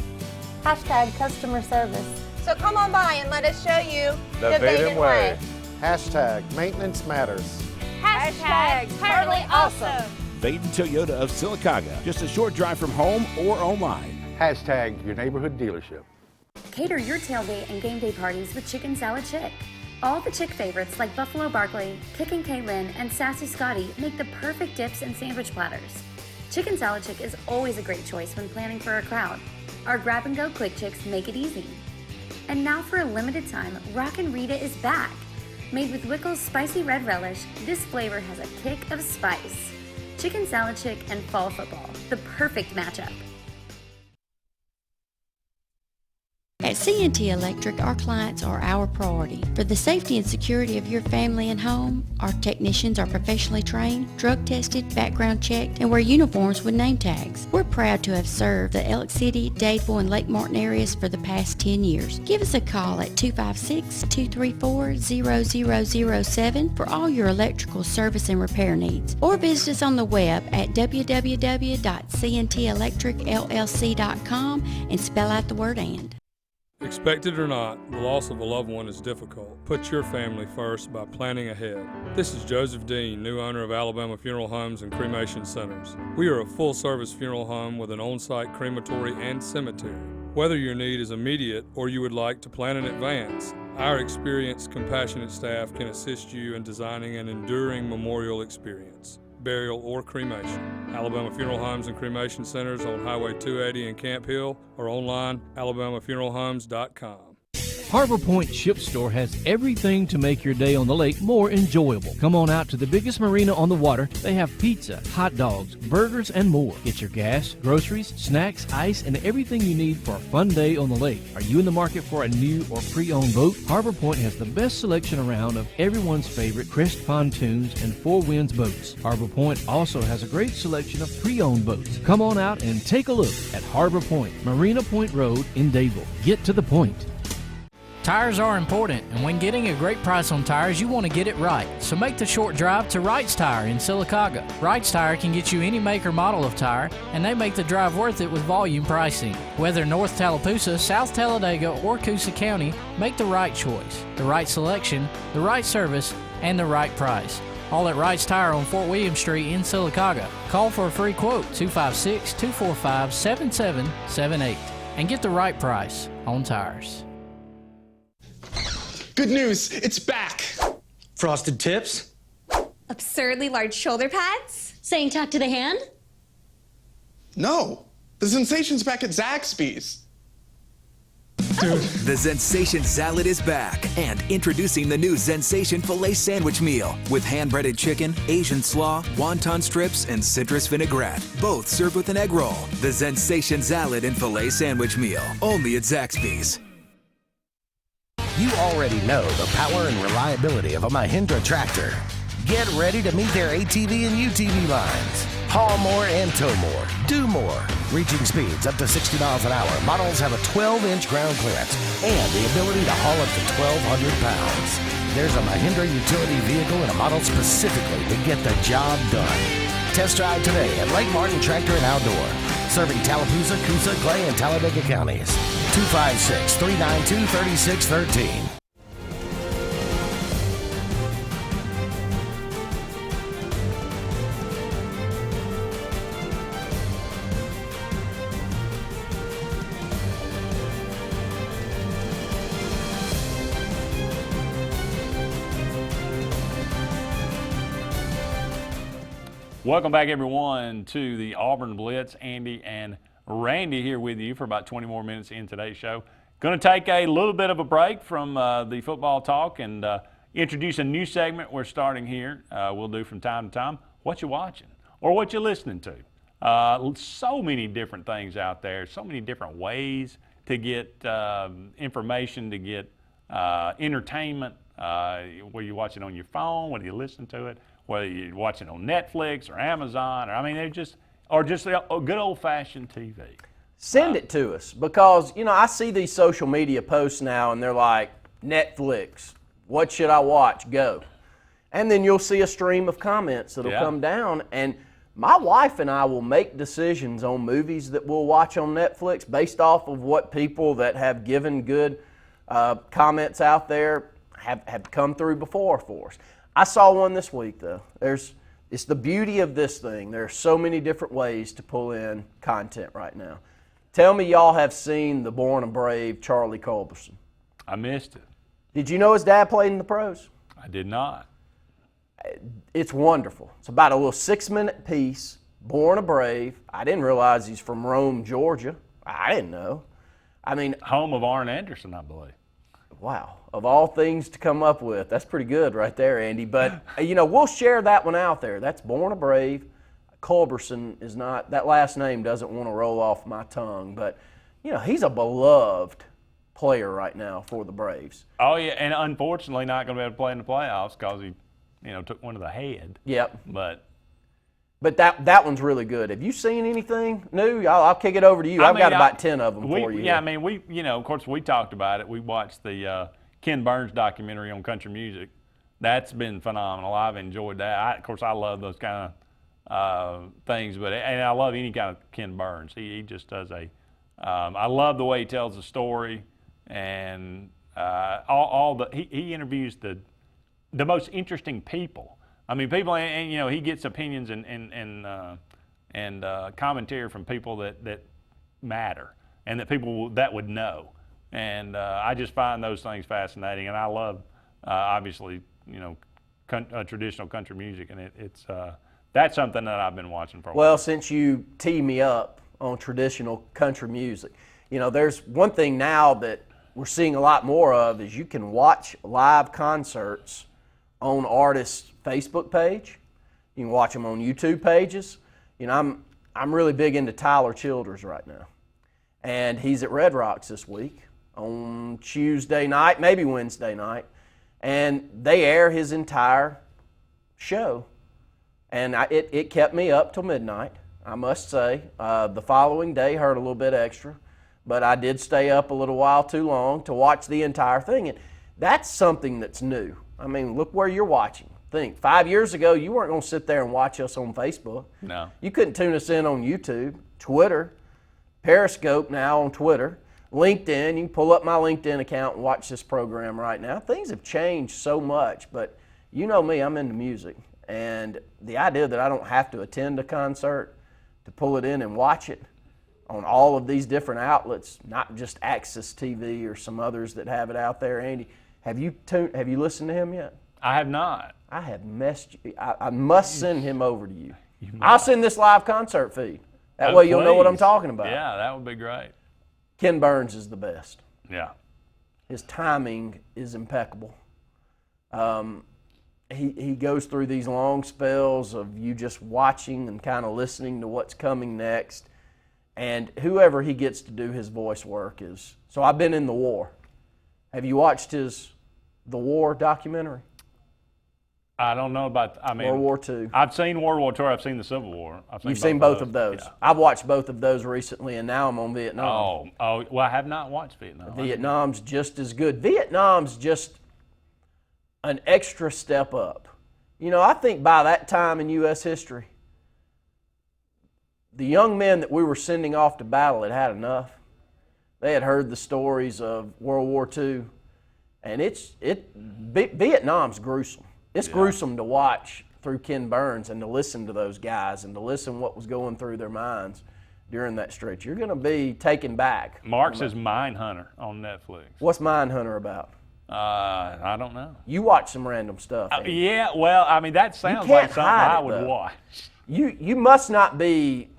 Hashtag customer service. So come on by and let us show you the Vaden way. Hashtag maintenance matters. Hashtag totally awesome. Vaden Toyota of Sylacauga, just a short drive from home or online. Hashtag your neighborhood dealership. Cater your tailgate and game day parties with Chicken Salad Chick. All the Chick favorites like Buffalo Barkley, Kickin' Kaylin, and Sassy Scotty make the perfect dips and sandwich platters. Chicken Salad Chick is always a great choice when planning for a crowd. Our grab-and-go quick chicks make it easy. And now for a limited time, Rockin' Rita is back. Made with Wickles spicy red relish, this flavor has a kick of spice. Chicken Salad Chick and fall football, the perfect matchup. At C&T Electric, our clients are our priority. For the safety and security of your family and home, our technicians are professionally trained, drug tested, background checked, and wear uniforms with name tags. We're proud to have served the Elk City, Dadeville, and Lake Martin areas for the past 10 years. Give us a call at 256-234-0007 for all your electrical service and repair needs, or visit us on the web at www.cntelectricllc.com and spell out the word "and." Expect it or not, the loss of a loved one is difficult. Put your family first by planning ahead. This is Joseph Dean, new owner of Alabama Funeral Homes and Cremation Centers. We are a full-service funeral home with an on-site crematory and cemetery. Whether your need is immediate or you would like to plan in advance, our experienced, compassionate staff can assist you in designing an enduring memorial experience, burial, or cremation. Alabama Funeral Homes and Cremation Centers on Highway 280 in Camp Hill or online, alabamafuneralhomes.com. Harbor Point Ship Store has everything to make your day on the lake more enjoyable. Come on out to the biggest marina on the water. They have pizza, hot dogs, burgers, and more. Get your gas, groceries, snacks, ice, and everything you need for a fun day on the lake. Are you in the market for a new or pre-owned boat? Harbor Point has the best selection around of everyone's favorite Crest pontoons and Four Winds boats. Harbor Point also has a great selection of pre-owned boats. Come on out and take a look at Harbor Point, Marina Point Road in Dadeville. Get to the point. Tires are important, and when getting a great price on tires, you want to get it right. So make the short drive to Wright's Tire in Sylacauga. Wright's Tire can get you any make or model of tire, and they make the drive worth it with volume pricing. Whether North Tallapoosa, South Talladega, or Coosa County, make the right choice, the right selection, the right service, and the right price. All at Wright's Tire on Fort William Street in Sylacauga. Call for a free quote, 256-245-7778, and get the right price on tires. Good news, it's back! Frosted Tips. Absurdly large shoulder pads? Saying talk to the hand? No, the sensation's back at Zaxby's. Dude. The Zensation Salad is back, and introducing the new Zensation Filet Sandwich Meal with hand-breaded chicken, Asian slaw, wonton strips, and citrus vinaigrette. Both served with an egg roll. The Zensation Salad and Filet Sandwich Meal, only at Zaxby's. You already know the power and reliability of a Mahindra tractor. Get ready to meet their ATV and UTV lines. Haul more and tow more. Do more. Reaching speeds up to 60 miles an hour. Models have a 12-inch ground clearance and the ability to haul up to 1,200 pounds. There's a Mahindra utility vehicle and a model specifically to get the job done. Test drive today at Lake Martin Tractor and Outdoor. Serving Tallapoosa, Coosa, Clay, and Talladega counties. 256-392-3613. Welcome back, everyone, to the Auburn Blitz. Andy and Randy here with you for about 20 more minutes in today's show. Going to take a little bit of a break from the football talk and introduce a new segment we're starting here. We'll do from time to time what you're watching or what you're listening to. So many different things out there, so many different ways to get information, to get entertainment, whether you're watching on your phone, whether you listen to it, whether you're watching on Netflix or Amazon, or I mean, they're just a good old-fashioned TV. Send it to us because, you know, I see these social media posts now and they're like, Netflix, what should I watch? Go. And then you'll see a stream of comments that'll come down, and my wife and I will make decisions on movies that we'll watch on Netflix based off of what people that have given good comments out there have come through before for us. I saw one this week, though. It's the beauty of this thing. There are so many different ways to pull in content right now. Tell me y'all have seen the Born and Brave Charlie Culberson. I missed it. Did you know his dad played in the pros? I did not. It's wonderful. It's about a little 6-minute piece, Born a Brave. I didn't realize he's from Rome, Georgia. I didn't know. I mean, home of Arn Anderson, I believe. Wow. Of all things to come up with. That's pretty good right there, Andy. But, you know, we'll share that one out there. That's Born a Brave. Culberson is not, that last name doesn't want to roll off my tongue. But, you know, he's a beloved player right now for the Braves. Oh, yeah, and unfortunately not going to be able to play in the playoffs because he, you know, took one to the head. Yep. But that one's really good. Have you seen anything new? I'll kick it over to you. I've got about 10 of them for you. Yeah, I mean, of course, we talked about it. We watched the Ken Burns documentary on country music. That's been phenomenal. I've enjoyed that. Of course, I love those kind of things, and I love any kind of Ken Burns. He just does I love the way he tells the story, and he interviews the most interesting people. I mean, people, and you know, he gets opinions and commentary from people that matter and that people that would know. And I just find those things fascinating. And I love, obviously, you know, traditional country music, and that's something that I've been watching for a while. Well, since you tee me up on traditional country music, you know, there's one thing now that we're seeing a lot more of is you can watch live concerts on artists' Facebook page. You can watch them on YouTube pages. You know, I'm really big into Tyler Childers right now. And he's at Red Rocks this week on Tuesday night, maybe Wednesday night. And they air his entire show. And it kept me up till midnight, I must say. The following day hurt a little bit extra. But I did stay up a little while too long to watch the entire thing. And that's something that's new. I mean, look where you're watching. Think, 5 years ago, you weren't going to sit there and watch us on Facebook. No. You couldn't tune us in on YouTube, Twitter, Periscope now on Twitter, LinkedIn. You can pull up my LinkedIn account and watch this program right now. Things have changed so much, but you know me, I'm into music. And the idea that I don't have to attend a concert to pull it in and watch it on all of these different outlets, not just Access TV or some others that have it out there. Andy, have you listened to him yet? I have not. I have messed you. I must send him over to you. I'll send this live concert feed. That way you'll know what I'm talking about. Yeah, that would be great. Ken Burns is the best. Yeah. His timing is impeccable. He goes through these long spells of you just watching and kind of listening to what's coming next. And whoever he gets to do his voice work is. So I've been in the war. Have you watched The War documentary? I don't know about, World War II. I've seen World War II. I've seen the Civil War. You've seen both of those. Yeah. I've watched both of those recently, and now I'm on Vietnam. Oh, well, I have not watched Vietnam. Vietnam's just as good. Vietnam's just an extra step up. You know, I think by that time in U.S. history, the young men that we were sending off to battle had had enough. They had heard the stories of World War II, and Vietnam's gruesome. It's gruesome to watch through Ken Burns and to listen to those guys and to listen what was going through their minds during that stretch. You're going to be taken back. Mark says Mindhunter on Netflix. What's Mindhunter about? I don't know. You watch some random stuff. Yeah, well, I mean, that sounds like something I would watch. You must not be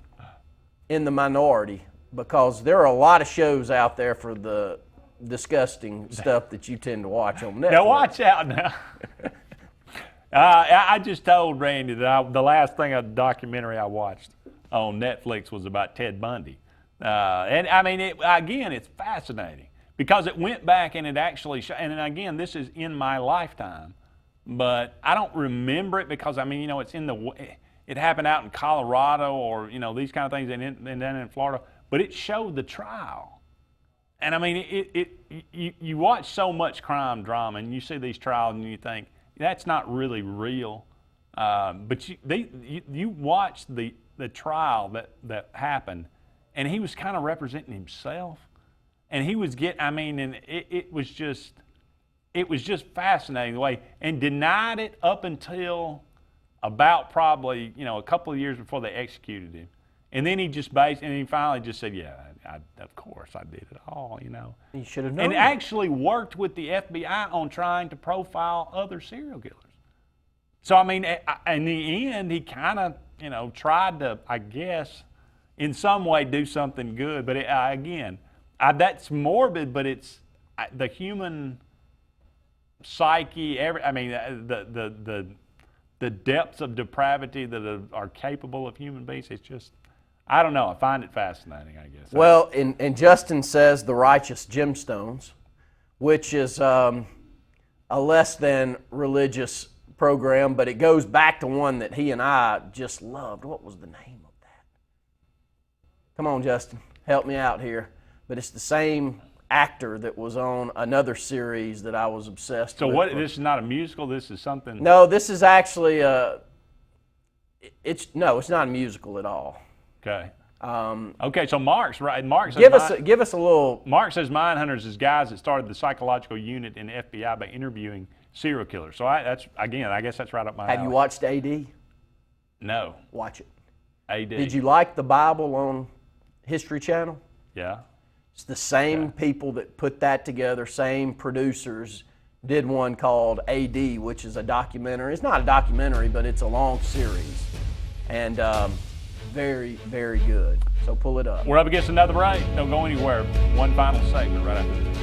in the minority, because there are a lot of shows out there for the disgusting stuff that you tend to watch on Netflix. Now watch out now. I just told Randy that the last documentary I watched on Netflix was about Ted Bundy. And I mean, again, it's fascinating because it went back and it actually, and again, this is in my lifetime, but I don't remember it because, I mean, you know, it happened out in Colorado or, you know, these kind of things and then in Florida, but it showed the trial. And I mean, you watch so much crime drama and you see these trials and you think, that's not really real. But you watch the trial that happened, and he was kind of representing himself. And he was and it was just fascinating the way, and denied it up until about probably, you know, a couple of years before they executed him. And then he finally just said, yeah, of course I did it all, you know. You should have known. And actually worked with the FBI on trying to profile other serial killers. So, I mean, in the end, he kind of, you know, tried to, I guess, in some way do something good. But again, that's morbid, but it's the human psyche, the depths of depravity that are capable of human beings. It's just, I don't know. I find it fascinating, I guess. Well, and Justin says The Righteous Gemstones, which is a less than religious program, but it goes back to one that he and I just loved. What was the name of that? Come on, Justin, help me out here. But it's the same actor that was on another series that I was obsessed with. So this is not a musical? This is something? No, this is actually it's not a musical at all. Okay. Okay, so Mark's right. Mark says give us a little. Mark says Mindhunters is guys that started the psychological unit in the FBI by interviewing serial killers. So I guess that's right up my alley. Have you watched AD? No. Watch it. AD. Did you like the Bible on History Channel? Yeah. It's the same people that put that together, same producers, did one called AD, which is a documentary. It's not a documentary, but it's a long series. And very, very good. So pull it up. We're up against another break. Don't go anywhere. One final segment right after this.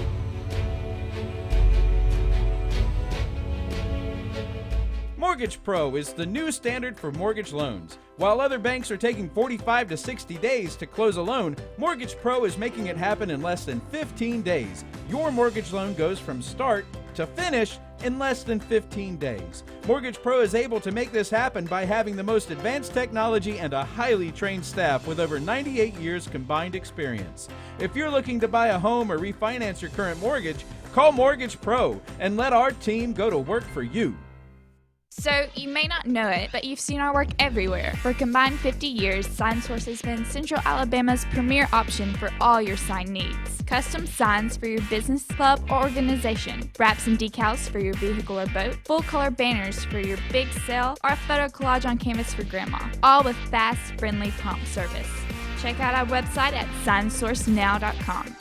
Mortgage Pro is the new standard for mortgage loans. While other banks are taking 45 to 60 days to close a loan, Mortgage Pro is making it happen in less than 15 days. Your mortgage loan goes from start to finish in less than 15 days. Mortgage Pro is able to make this happen by having the most advanced technology and a highly trained staff with over 98 years combined experience. If you're looking to buy a home or refinance your current mortgage, call Mortgage Pro and let our team go to work for you. So, you may not know it, but you've seen our work everywhere. For a combined 50 years, SignSource has been Central Alabama's premier option for all your sign needs. Custom signs for your business, club, or organization. Wraps and decals for your vehicle or boat. Full-color banners for your big sale, or a photo collage on canvas for grandma. All with fast, friendly, prompt service. Check out our website at signsourcenow.com.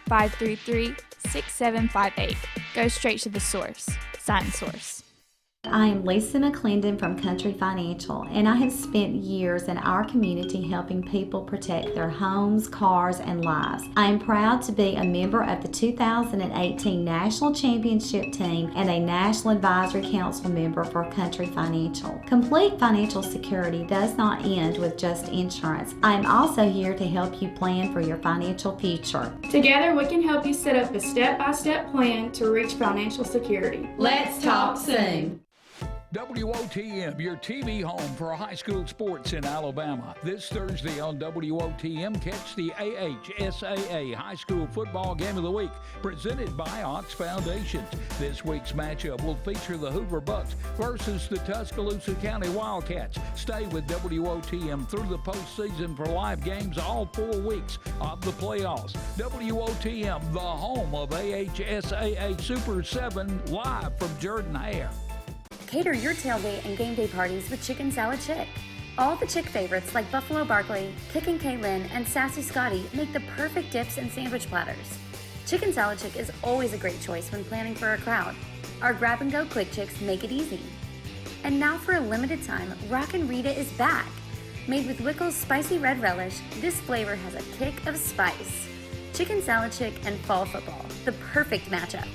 888-533-6758. Go straight to the source. SignSource. I am Lisa McClendon from Country Financial, and I have spent years in our community helping people protect their homes, cars, and lives. I am proud to be a member of the 2018 National Championship Team and a National Advisory Council member for Country Financial. Complete financial security does not end with just insurance. I am also here to help you plan for your financial future. Together, we can help you set up a step-by-step plan to reach financial security. Let's talk soon. WOTM, your TV home for high school sports in Alabama. This Thursday on WOTM, catch the AHSAA High School Football Game of the Week, presented by Ox Foundations. This week's matchup will feature the Hoover Bucks versus the Tuscaloosa County Wildcats. Stay with WOTM through the postseason for live games all 4 weeks of the playoffs. WOTM, the home of AHSAA Super 7, live from Jordan Hare. Cater your tailgate and game day parties with Chicken Salad Chick. All the Chick favorites like Buffalo Barkley, Kickin' Kaylin, and Sassy Scotty make the perfect dips and sandwich platters. Chicken Salad Chick is always a great choice when planning for a crowd. Our grab-and-go quick chicks make it easy. And now for a limited time, Rockin' Rita is back. Made with Wickles spicy red relish, this flavor has a kick of spice. Chicken Salad Chick and fall football, the perfect matchup.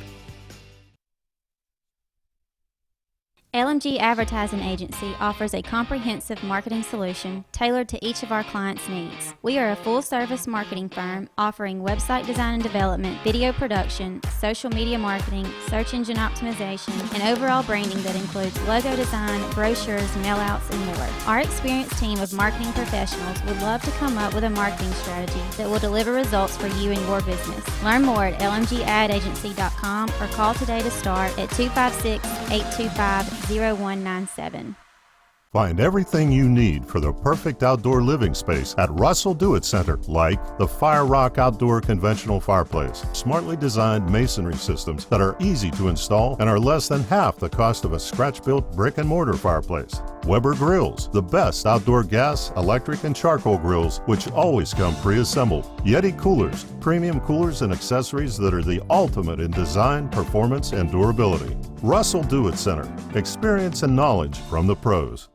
LMG Advertising Agency offers a comprehensive marketing solution tailored to each of our clients' needs. We are a full-service marketing firm offering website design and development, video production, social media marketing, search engine optimization, and overall branding that includes logo design, brochures, mailouts, and more. Our experienced team of marketing professionals would love to come up with a marketing strategy that will deliver results for you and your business. Learn more at lmgadagency.com or call today to start at 256-825-0197. Find everything you need for the perfect outdoor living space at Russell Do-It Center, like the Fire Rock Outdoor Conventional Fireplace, smartly designed masonry systems that are easy to install and are less than half the cost of a scratch-built brick and mortar fireplace. Weber Grills, the best outdoor gas, electric, and charcoal grills, which always come pre-assembled. Yeti Coolers, premium coolers and accessories that are the ultimate in design, performance, and durability. Russell Do-It Center, experience and knowledge from the pros.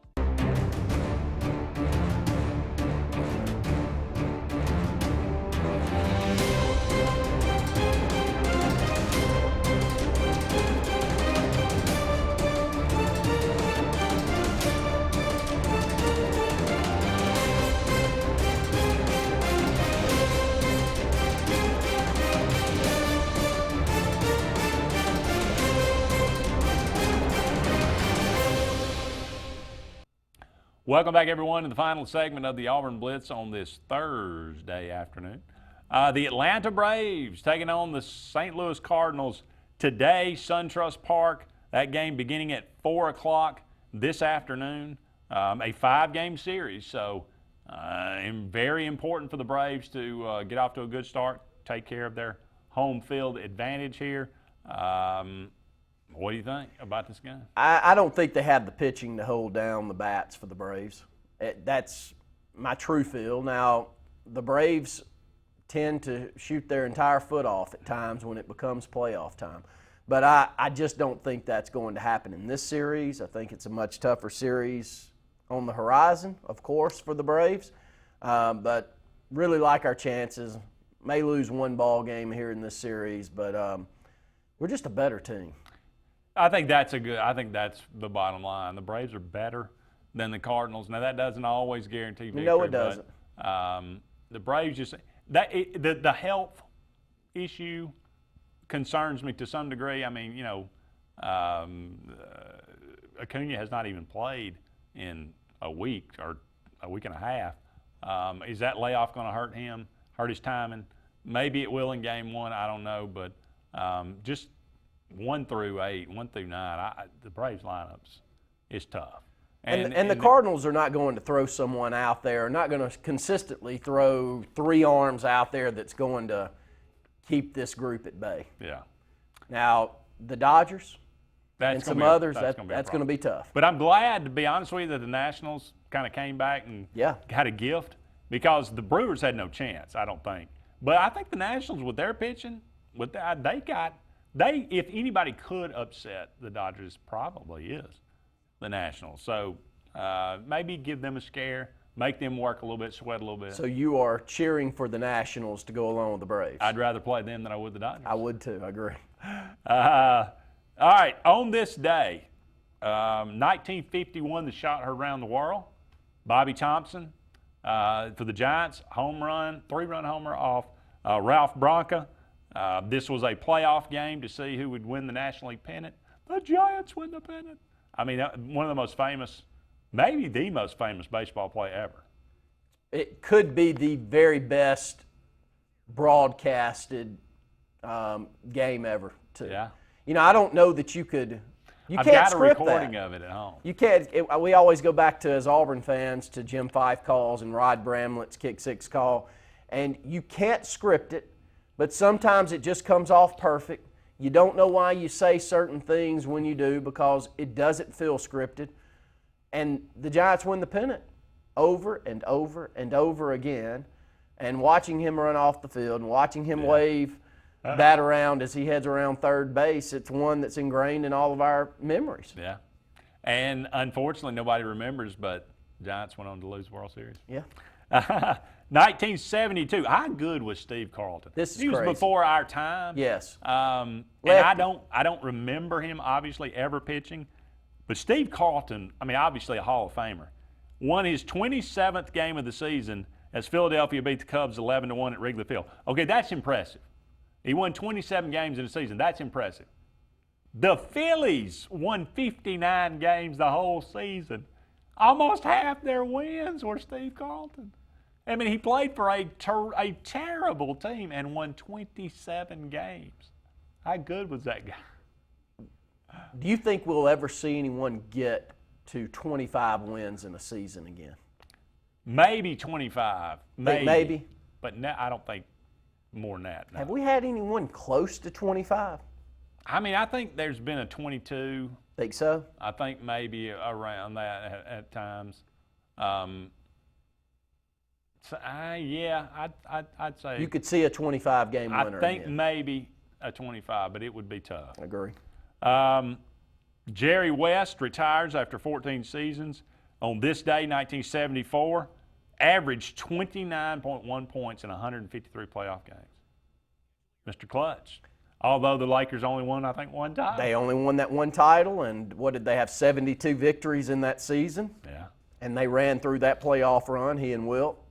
Welcome back, everyone, to the final segment of the Auburn Blitz on this Thursday afternoon. The Atlanta Braves taking on the St. Louis Cardinals today, SunTrust Park. That game beginning at 4 o'clock this afternoon. A 5-game series, so very important for the Braves to get off to a good start, take care of their home field advantage here. What do you think about this game? I don't think they have the pitching to hold down the bats for the Braves. That's my true feel. Now, the Braves tend to shoot their entire foot off at times when it becomes playoff time. But I just don't think that's going to happen in this series. I think it's a much tougher series on the horizon, of course, for the Braves. But really like our chances. May lose one ball game here in this series, but we're just a better team. I think that's the bottom line. The Braves are better than the Cardinals. Now, that doesn't always guarantee victory. No, it doesn't. But, the Braves just the health issue concerns me to some degree. I mean, Acuna has not even played in a week or a week and a half. Is that layoff going to hurt him, hurt his timing? Maybe it will in game one. I don't know, but just 1 through 8, 1 through 9, the Braves lineups is tough. And the Cardinals are not going to throw someone out there, not going to consistently throw 3 arms out there that's going to keep this group at bay. Yeah. Now, the Dodgers and some others, that's going to be tough. But I'm glad, to be honest with you, that the Nationals kind of came back and had a gift, because the Brewers had no chance, I don't think. But I think the Nationals, with their pitching, if anybody could upset the Dodgers, probably is the Nationals. So maybe give them a scare, make them work a little bit, sweat a little bit. So you are cheering for the Nationals to go along with the Braves? I'd rather play them than I would the Dodgers. I would too, I agree. All right, on this day, 1951, the shot heard around the world. Bobby Thompson for the Giants, home run, 3-run homer off Ralph Branca. This was a playoff game to see who would win the National League pennant. The Giants win the pennant. I mean, one of the most famous, maybe the most famous baseball play ever. It could be the very best broadcasted game ever, too. Yeah. You know, I don't know that you could. You I've can't got a script recording that. of it at home. You can't. We always go back to, as Auburn fans, to Jim Fife calls and Rod Bramlett's kick six call, and you can't script it, but sometimes it just comes off perfect. You don't know why you say certain things when you do because it doesn't feel scripted, and the Giants win the pennant over and over and over again, and watching him run off the field and watching him wave that around as he heads around third base, it's one that's ingrained in all of our memories. Yeah. And unfortunately, nobody remembers, but Giants went on to lose the World Series. Yeah. 1972. How good was Steve Carlton? This is He was crazy. before our time. Yes. And I don't remember him obviously ever pitching, but Steve Carlton, I mean, obviously a Hall of Famer, won his 27th game of the season as Philadelphia beat the Cubs 11-1 at Wrigley Field. Okay, that's impressive. He won 27 games in a season. That's impressive. The Phillies won 59 games the whole season. Almost half their wins were Steve Carlton. I mean, he played for a terrible team and won 27 games. How good was that guy? Do you think we'll ever see anyone get to 25 wins in a season again? Maybe 25. Maybe. But no, I don't think more than that. No. Have we had anyone close to 25? I mean, I think there's been a 22. Think so? I think maybe around that at times. Yeah, I'd say. You could see a 25-game winner. I think again. maybe a 25, but it would be tough. I agree. Jerry West retires after 14 seasons. On this day, 1974, averaged 29.1 points in 153 playoff games. Mr. Clutch. Although the Lakers only won, I think, one title. They only won that one title, and what did they have, 72 victories in that season? Yeah. And they ran through that playoff run, he and Wilt.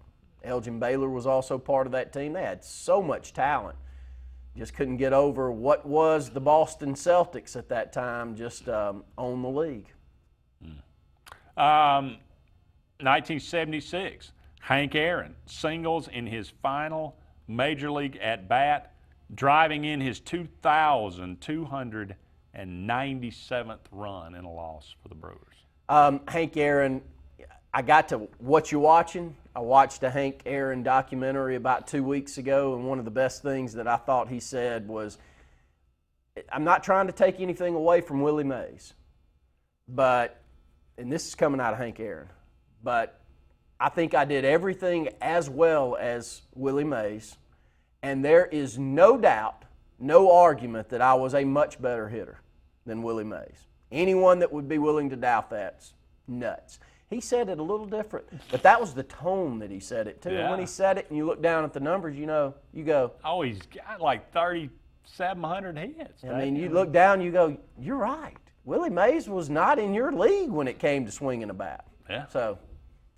Elgin Baylor was also part of that team. They had so much talent. Just couldn't get over what was the Boston Celtics at that time, just own the league. 1976, Hank Aaron singles in his final Major League at-bat, driving in his 2,297th run in a loss for the Brewers. Hank Aaron, I got to What You Watching? I watched a Hank Aaron documentary about 2 weeks ago, and one of the best things that I thought he said was, I'm not trying to take anything away from Willie Mays, but, and this is coming out of Hank Aaron, but I think I did everything as well as Willie Mays, and there is no doubt, no argument that I was a much better hitter than Willie Mays. Anyone that would be willing to doubt that's nuts. He said it a little different, but that was the tone that he said it too. Yeah. And when he said it and you look down at the numbers, you know, you go. Oh, he's got like 3,700 hits. I mean, you look down, you go, you're right. Willie Mays was not in your league when it came to swinging a bat. Yeah. So,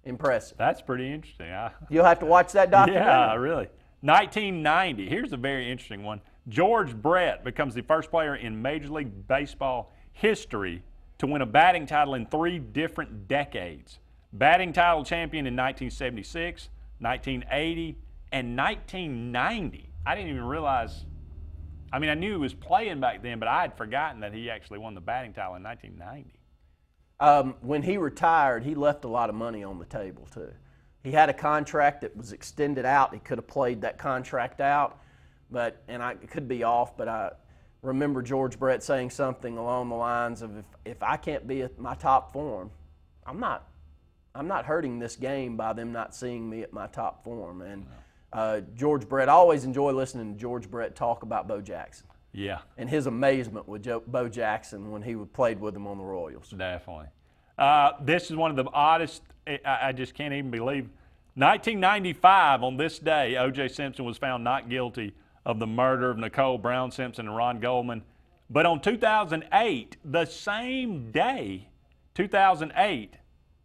impressive. That's pretty interesting. You'll have to watch that documentary. Yeah, really. 1990, here's a very interesting one. George Brett becomes the first player in Major League Baseball history to win a batting title in 3 different decades. Batting title champion in 1976, 1980, and 1990. I didn't even realize, I mean, I knew he was playing back then, but I had forgotten that he actually won the batting title in 1990. When he retired, he left a lot of money on the table too. He had a contract that was extended out. He could have played that contract out, but, and I could be off, but I remember George Brett saying something along the lines of, if I can't be at my top form, I'm not hurting this game by them not seeing me at my top form. And George Brett, I always enjoy listening to George Brett talk about Bo Jackson. Yeah. And his amazement with Bo Jackson when he played with him on the Royals. Definitely. This is one of the oddest, I just can't even believe. 1995, on this day, O.J. Simpson was found not guilty of the murder of Nicole Brown Simpson and Ron Goldman. But on 2008, the same day, 2008,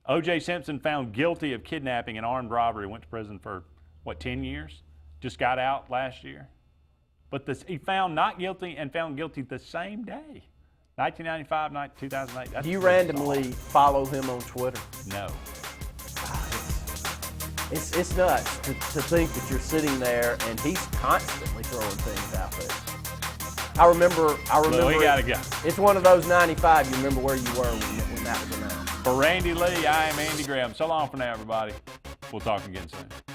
O.J. Simpson found guilty of kidnapping and armed robbery, went to prison for, 10 years? Just got out last year. But he found not guilty and found guilty the same day. 1995, 2008. That's Do you pretty randomly solid. follow him on Twitter? No. It's nuts to think that you're sitting there and he's constantly throwing things out there. I remember. Well, he got to go. It's one of those 95. You remember where you were when that was announced. For Randy Lee, I am Andy Graham. So long for now, everybody. We'll talk again soon.